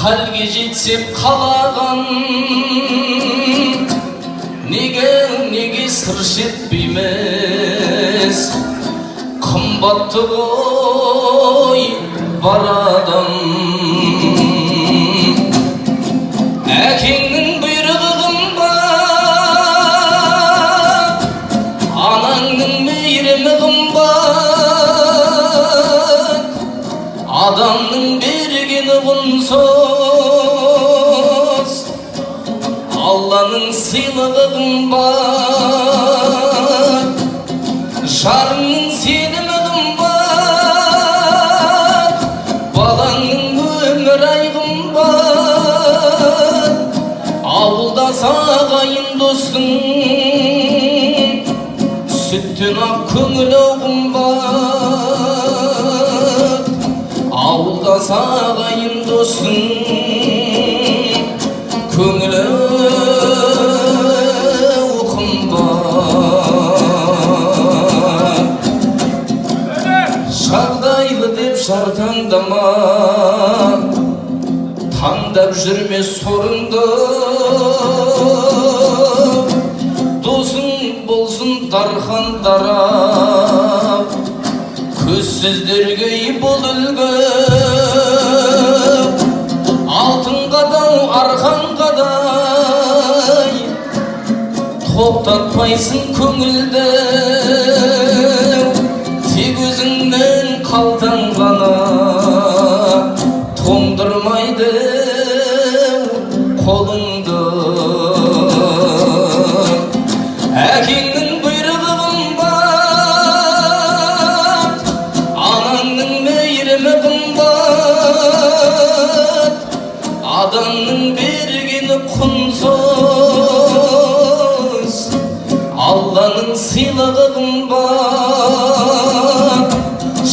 halge jetsep қалаған неге сыр шертпейміз қымбатты ғой бар адам әкеңнің бұйрығы қымбат анаңның мейірімі қымбат адамның бергені құнсыз Алланың сыйлығы қымбат жарыңның сенімі қымбат балаңның өмірай қымбат ауылдас ағайын достың сүттен ақ көңілі қымбат ауылдас ағайын достың көңілі қымбат жағдайлы деп жар таңдама таңдап жүрме сорыңды досың болсын дархан дарап көзсіздерге бол үлгі алтын қадау арқан қадай тоқтатпайсың көңілді тек өзіңнен қалтаң ғана тоңдырмайды қолыңды әкеңнің бұйрығы қымбат анаңның мейірімі қымбат адамның бергені құнсыз Алланың сыйлығы қымбат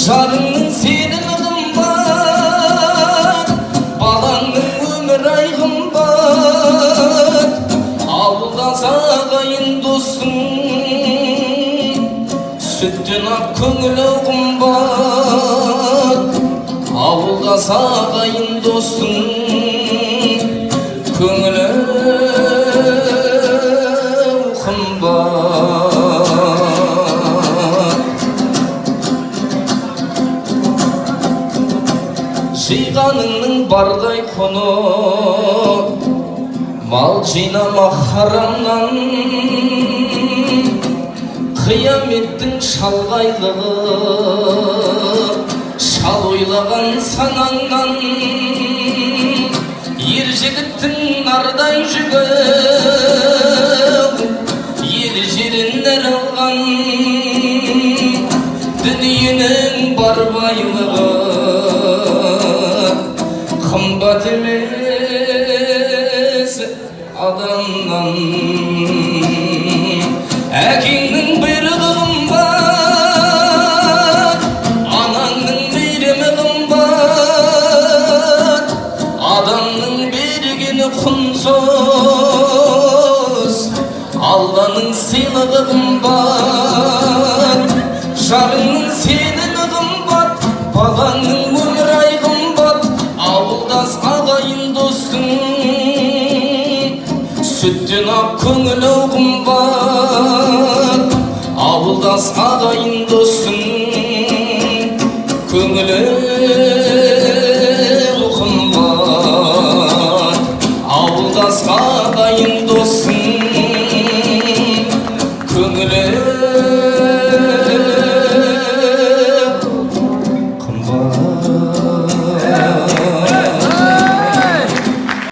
жарыңның сенімі қымбат балаңның өмірай қымбат ауылдас ағайын достың сүттен ақ көңілі қымбат ауылдас ағайын достың көңілі жиғаныңның бардай құны мал жинама харамнан қияметтің шалғайлығы шал ойлаған санаңнан ер жігіттің нардай жүгі ел жерін алған дүниенің бар байлығы қымбат емес адамнан әкеңнің бұйрығы қымбат анаңның мейірімі қымбат адамның бергені құнсыз Алланың сыйлығы қымбат жарыңның сенімі қымбат балаңның өмірай қымбат ауылдас ағайын достың сүттен ақ көңілі қымбат ауылдас ағайын достың көңілі қымбат ауылдас ағайын достың